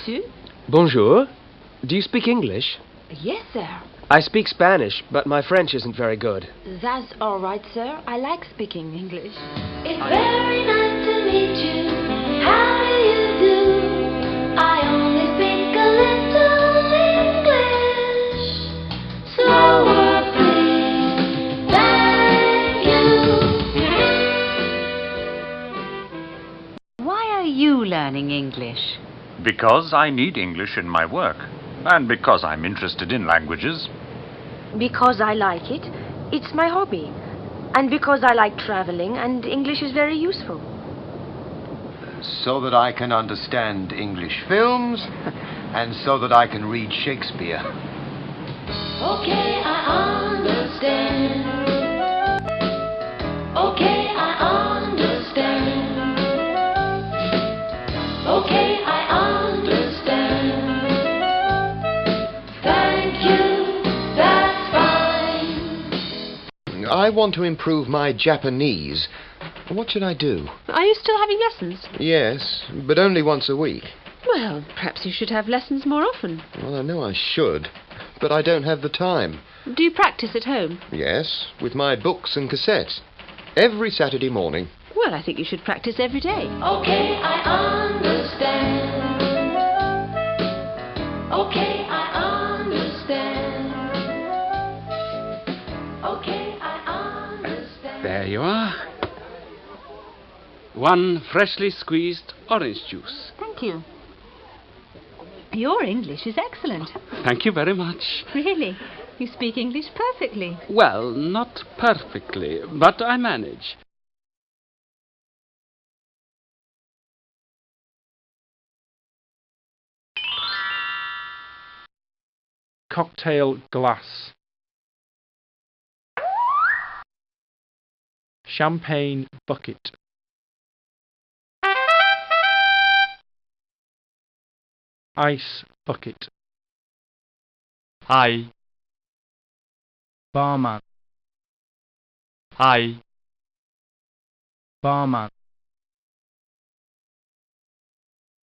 monsieur? Bonjour. Do you speak English? Yes, sir. I speak Spanish, but my French isn't very good. That's all right, sir. I like speaking English. It's very nice to meet you. How do you do? I only speak a little English. Slower, please. Thank you. Why are you learning English? Because I need English in my work, and because I'm interested in languages. Because I like it. It's my hobby. And because I like traveling, and English is very useful. So that I can understand English films, and so that I can read Shakespeare. Okay, I understand. Okay, I understand. Okay, I understand. Thank you, that's fine. I want to improve my Japanese. What should I do? Are you still having lessons? Yes, but only once a week. Well, perhaps you should have lessons more often. Well, I know I should, but I don't have the time. Do you practice at home? Yes, with my books and cassettes. Every Saturday morning. Well, I think you should practice every day. Okay, I understand. Okay, I understand. Okay, I understand. There you are. 1 freshly squeezed orange juice. Thank you. Your English is excellent. Thank you very much. Really? You speak English perfectly. Well, not perfectly, but I manage. Cocktail glass. Champagne bucket. Ice bucket. I. Barman. I. Barman.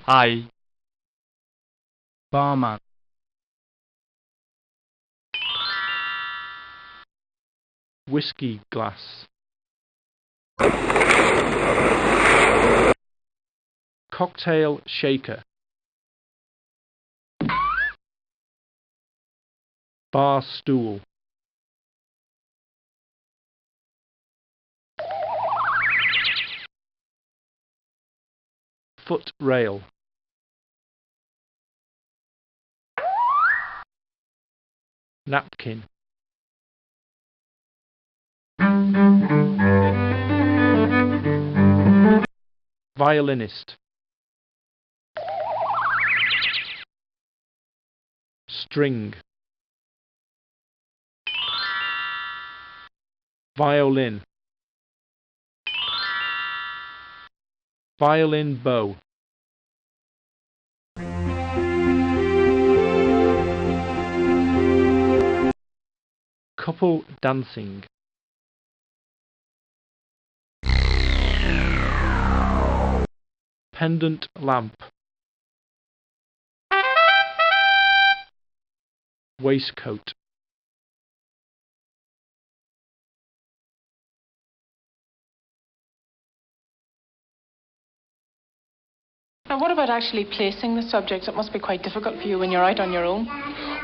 I. Barman. Whiskey glass. Cocktail shaker. Bar stool. Foot rail. Napkin. Violinist. String. Violin. Violin bow. Couple dancing. Pendant lamp. Waistcoat. Now, what about actually placing the subjects? It must be quite difficult for you when you're out on your own.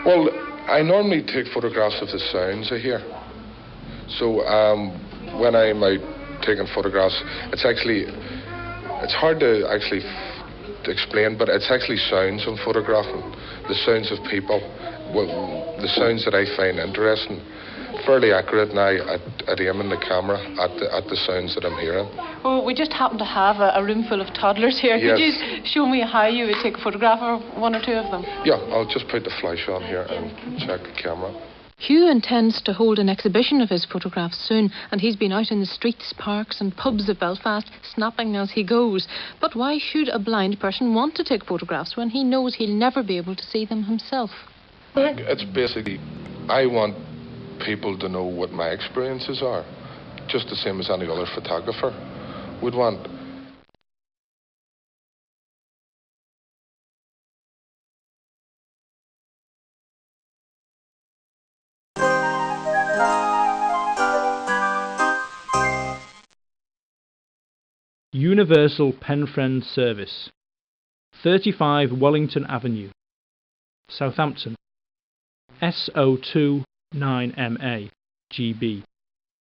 Well, I normally take photographs of the sounds I hear. So when I'm out taking photographs, it's hard to actually explain, but it's actually sounds I'm photographing. The sounds of people, well, the sounds that I find interesting. Fairly accurate now at aiming the camera at the sounds that I'm hearing. Well, we just happen to have a room full of toddlers here. Yes. Could you show me how you would take a photograph of one or two of them? Yeah, I'll just put the flash on here and check the camera. Hugh intends to hold an exhibition of his photographs soon, and he's been out in the streets, parks and pubs of Belfast, snapping as he goes. But why should a blind person want to take photographs when he knows he'll never be able to see them himself? I think it's basically, I want people to know what my experiences are, just the same as any other photographer would want. Universal Pen Friend Service, 35 Wellington Avenue, Southampton, SO2 9MA GB,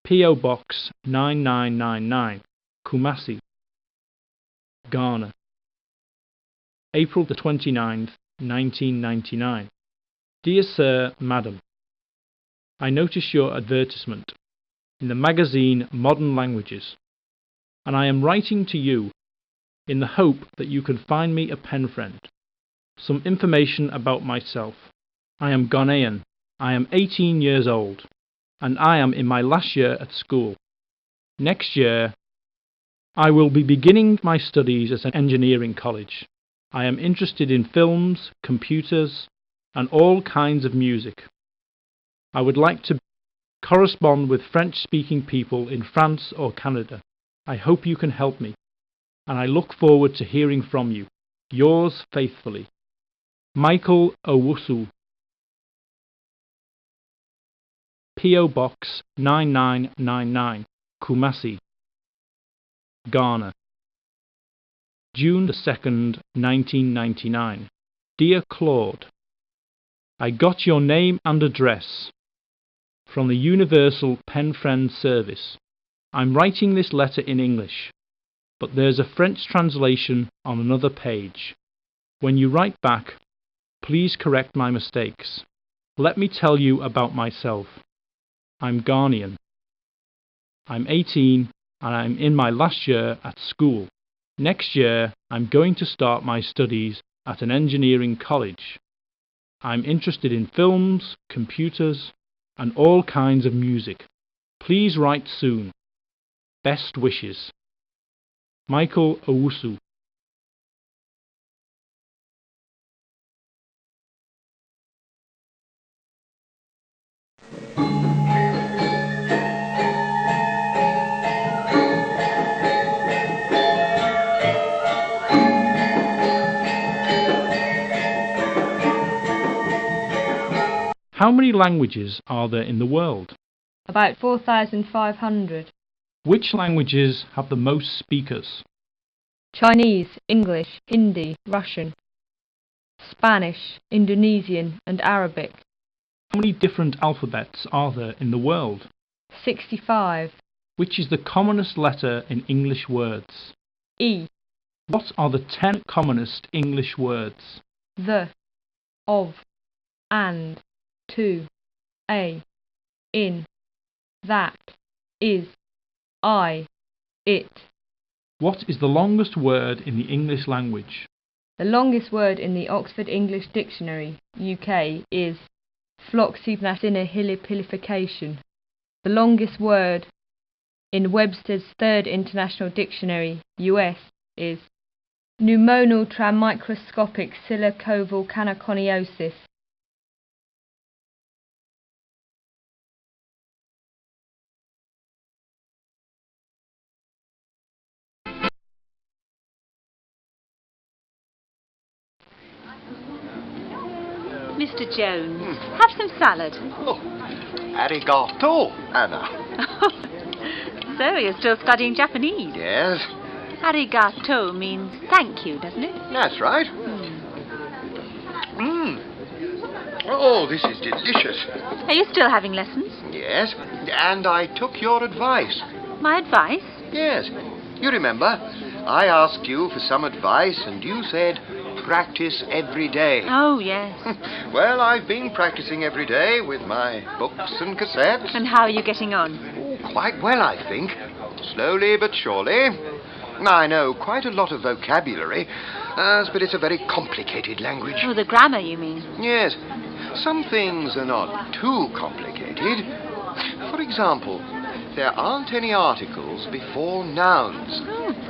PO Box 9999, Kumasi, Ghana, April the 29th, 1999. Dear Sir, Madam, I notice your advertisement in the magazine Modern Languages, and I am writing to you in the hope that you can find me a pen friend. Some information about myself. I am Ghanaian. I am 18 years old, and I am in my last year at school. Next year, I will be beginning my studies at an engineering college. I am interested in films, computers, and all kinds of music. I would like to correspond with French-speaking people in France or Canada. I hope you can help me, and I look forward to hearing from you. Yours faithfully, Michael Owusu, P.O. Box 9999, Kumasi, Ghana, June the 2nd, 1999. Dear Claude, I got your name and address from the Universal Pen Friend Service. I'm writing this letter in English, but there's a French translation on another page. When you write back, please correct my mistakes. Let me tell you about myself. I'm Ghanaian. I'm 18 and I'm in my last year at school. Next year, I'm going to start my studies at an engineering college. I'm interested in films, computers, and all kinds of music. Please write soon. Best wishes. Michael Owusu. How many languages are there in the world? About 4,500. Which languages have the most speakers? Chinese, English, Hindi, Russian, Spanish, Indonesian and Arabic. How many different alphabets are there in the world? 65. Which is the commonest letter in English words? E. What are the 10 commonest English words? The, of, and, to, a, in, that, is, I, it. What is the longest word in the English language? The longest word in the Oxford English Dictionary, UK, is floccipnacinohilipilification. The longest word in Webster's Third International Dictionary, US, is pneumonal tramicroscopic silicovolcanoconiosis. Mr. Jones, have some salad. Oh, arigato, Anna. So you're still studying Japanese? Yes, Arigato means thank you, doesn't it? that's right. Oh, this is delicious. Are you still having lessons? Yes, and I took your advice. My advice? Yes, you remember, I asked you for some advice and you said practice every day. Oh, yes. Well, I've been practicing every day with my books and cassettes. And how are you getting on? Oh, quite well, I think. Slowly but surely. I know quite a lot of vocabulary, but it's a very complicated language. Oh, the grammar, you mean? Yes. Some things are not too complicated. For example, there aren't any articles before nouns.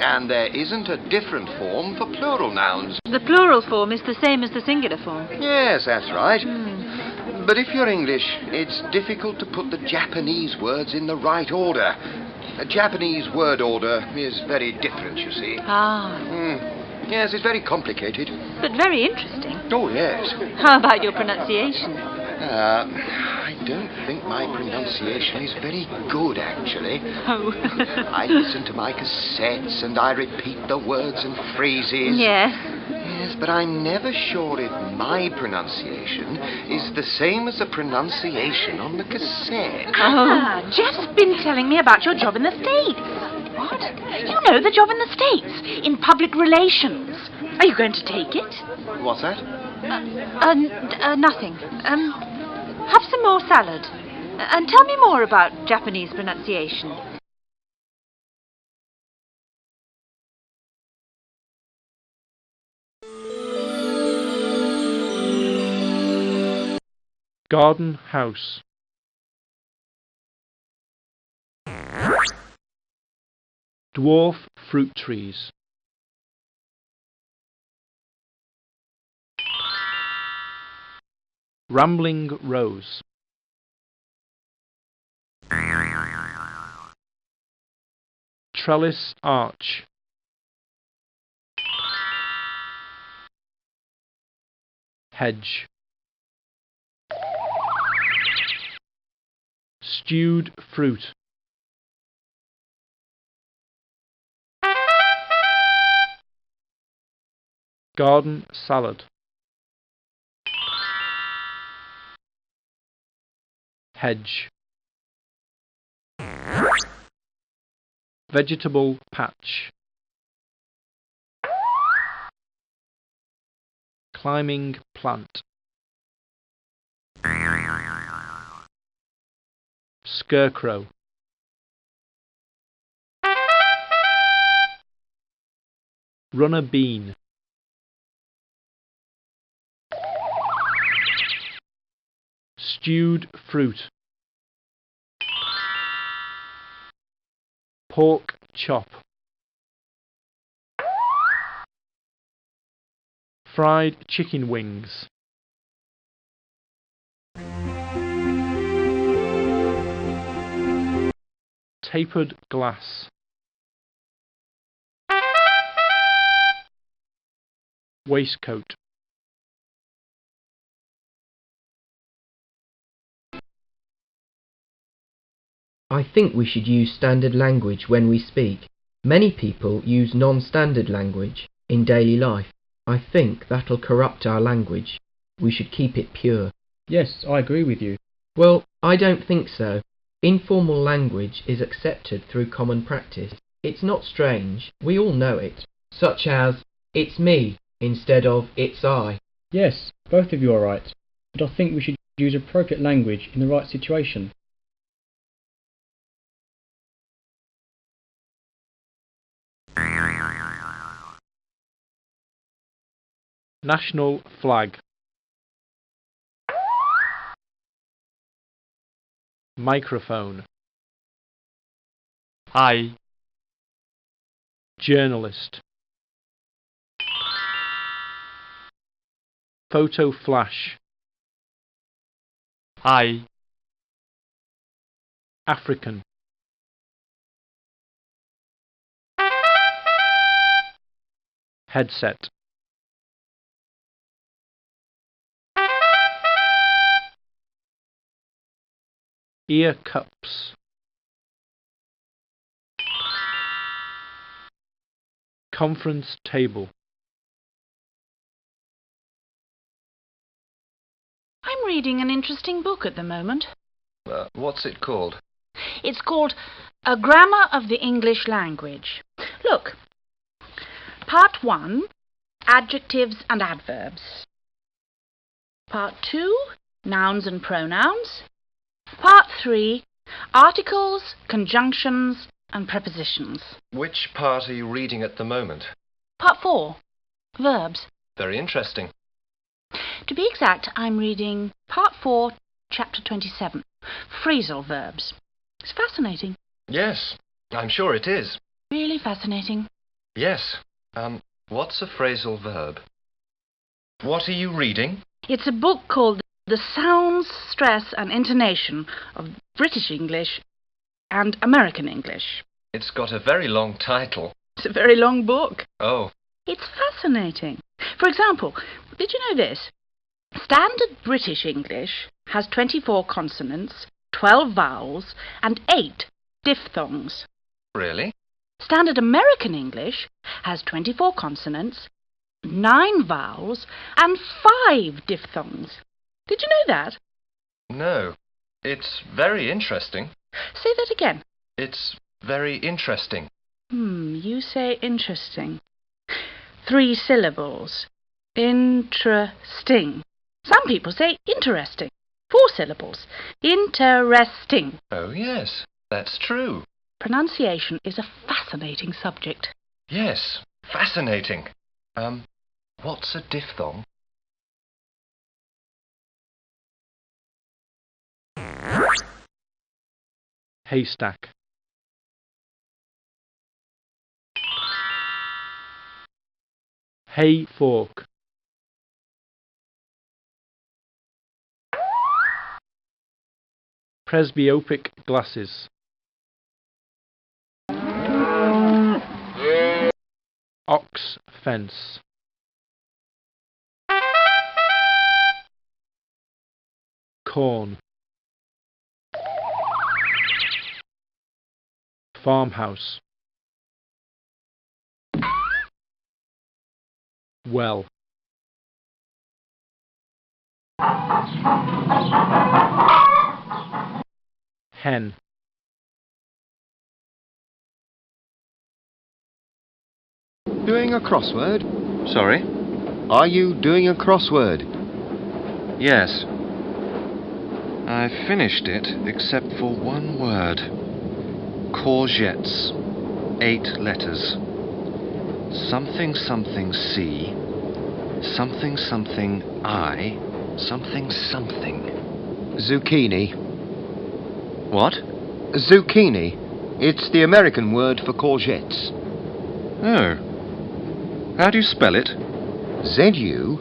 And there isn't a different form for plural nouns. The plural form is the same as the singular form. Yes, that's right. But if you're English, it's difficult to put the Japanese words in the right order. A Japanese word order is very different, you see. Ah. Yes, it's very complicated. But very interesting. Oh, yes. How about your pronunciation? I don't think my pronunciation is very good, actually. Oh. I listen to my cassettes and I repeat the words and phrases. Yes. Yes, but I'm never sure if my pronunciation is the same as the pronunciation on the cassette. Ah, Jeff's been telling me about your job in the States. What? You know, the job in the States, in public relations. Are you going to take it? What's that? Nothing. Have some more salad. And tell me more about Japanese pronunciation. Garden house. Dwarf fruit trees. Rambling rose. Trellis arch. Hedge. Stewed fruit. Garden salad. Hedge. Vegetable patch. Climbing plant. Scarecrow. Runner bean. Stewed fruit. Pork chop. Fried chicken wings. Tapered glass. Waistcoat. I think we should use standard language when we speak. Many people use non-standard language in daily life. I think that'll corrupt our language. We should keep it pure. Yes, I agree with you. Well, I don't think so. Informal language is accepted through common practice. It's not strange. We all know it. Such as, it's me, instead of it's I. Yes, both of you are right. But I think we should use appropriate language in the right situation. National flag. Microphone. Hi. Journalist. Photo flash. Hi. African. Headset. Ear cups. Conference table. I'm reading an interesting book at the moment. What's it called? It's called A Grammar of the English Language. Look. Part 1, Adjectives and Adverbs. Part 2, Nouns and Pronouns. Part 3, Articles, Conjunctions and Prepositions. Which part are you reading at the moment? Part 4, Verbs. Very interesting. To be exact, I'm reading Part 4, Chapter 27, Phrasal Verbs. It's fascinating. Yes, I'm sure it is. Really fascinating. Yes. What's a phrasal verb? What are you reading? It's a book called The Sounds, Stress and Intonation of British English and American English. It's got a very long title. It's a very long book. Oh. It's fascinating. For example, did you know this? Standard British English has 24 consonants, 12 vowels, and 8 diphthongs. Really? Standard American English has 24 consonants, 9 vowels, and 5 diphthongs. Did you know that? No. It's very interesting. Say that again. It's very interesting. You say interesting. 3 syllables. Interesting. Some people say interesting. 4 syllables. Interesting. Oh, yes, that's true. Pronunciation is a fascinating subject. Yes, fascinating. What's a diphthong? Haystack. Hay fork. Presbyopic glasses. Ox fence. Corn. Farmhouse. Well. Hen. Doing a crossword? Sorry? Are you doing a crossword? Yes. I finished it except for one word. Courgettes. 8 letters. Something something C. Something something I. Something something. Zucchini. What? Zucchini. It's the American word for courgettes. Oh. How do you spell it? Z-U-C-C-H-I-N-I.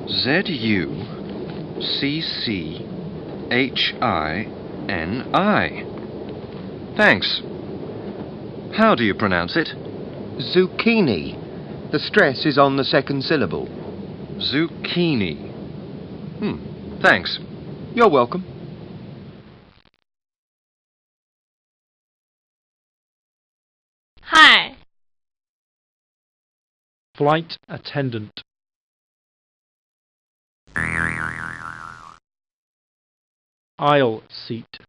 Z-U-C-C-H-I-N-I. Thanks. How do you pronounce it? Zucchini. The stress is on the second syllable. Zucchini. Thanks. You're welcome. Hi. Flight attendant. Aisle seat.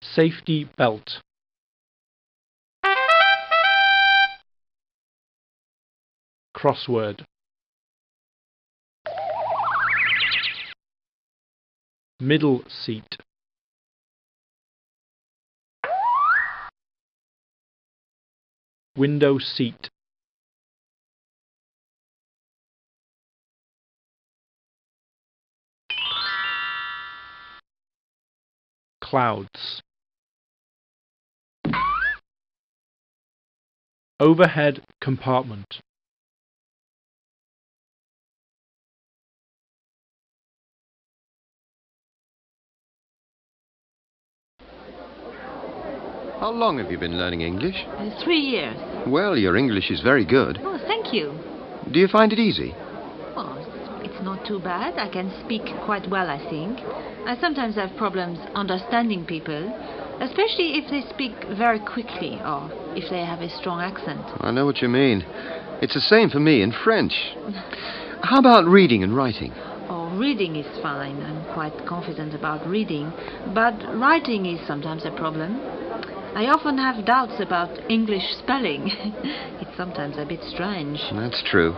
Safety belt. Crossword. Middle seat. Window seat. Clouds. Overhead compartment. How long have you been learning English? 3 years. Well, your English is very good. Oh, thank you. Do you find it easy? Well, it's not too bad. I can speak quite well, I think. I sometimes have problems understanding people, especially if they speak very quickly or if they have a strong accent. I know what you mean. It's the same for me in French. How about reading and writing? Oh, reading is fine. I'm quite confident about reading, but writing is sometimes a problem. I often have doubts about English spelling. It's sometimes a bit strange. That's true.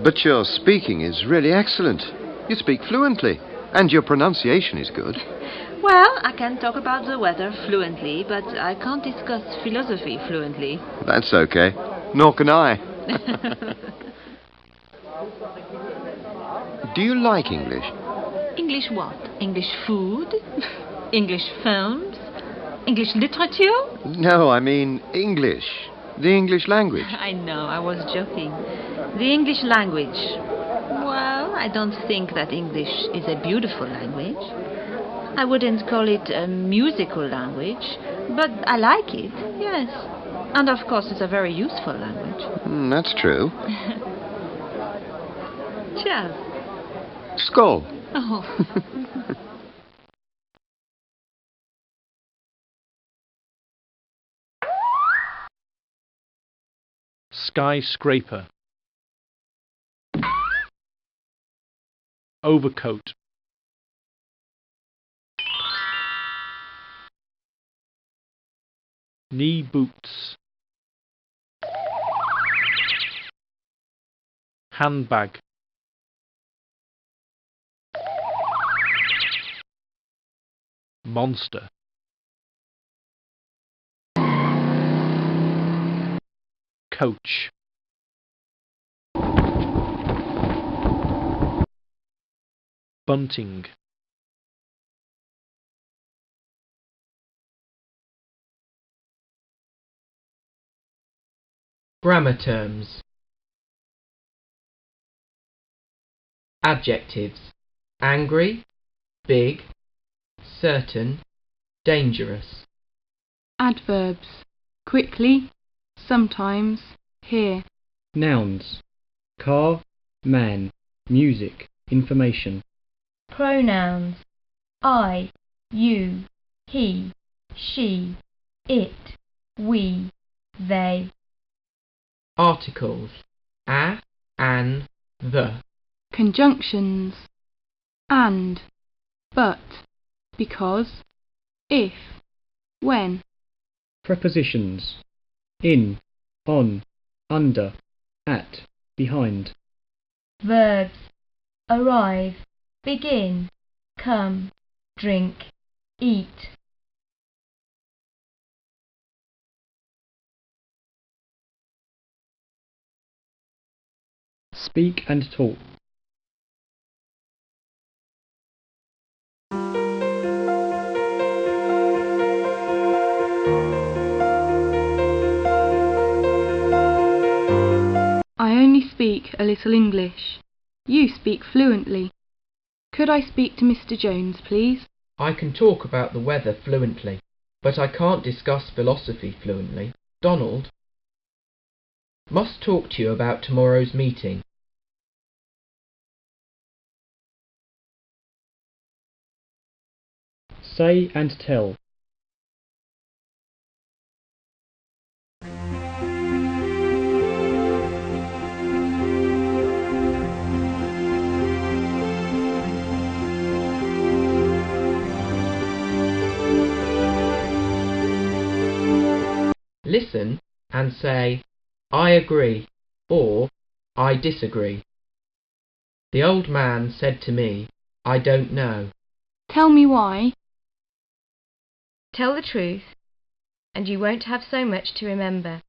But your speaking is really excellent. You speak fluently, and your pronunciation is good. Well, I can talk about the weather fluently, but I can't discuss philosophy fluently. That's okay. Nor can I. Do you like English? English what? English food? English films? English literature? No, I mean English. The English language. I know, I was joking. The English language. Well, I don't think that English is a beautiful language. I wouldn't call it a musical language, But I like it, yes. And of course it's a very useful language. That's true. Cheers. Skål. Oh. Skyscraper. Overcoat. Knee boots. Handbag. Monster. Coach. Bunting. Grammar terms. Adjectives: angry, big, certain, dangerous. Adverbs: quickly, sometimes, here. Nouns: car, man, music, information. Pronouns: I, you, he, she, it, we, they. Articles: a, an, the. Conjunctions: and, but, because, if, when. Prepositions: in, on, under, at, behind. Verbs: arrive, begin, come, drink, eat. Speak and talk. I only speak a little English. You speak fluently. Could I speak to Mr. Jones, please? I can talk about the weather fluently, but I can't discuss philosophy fluently. Donald, must talk to you about tomorrow's meeting. Say and tell. Listen and say, I agree, or I disagree. The old man said to me, I don't know. Tell me why. Tell the truth, and you won't have so much to remember.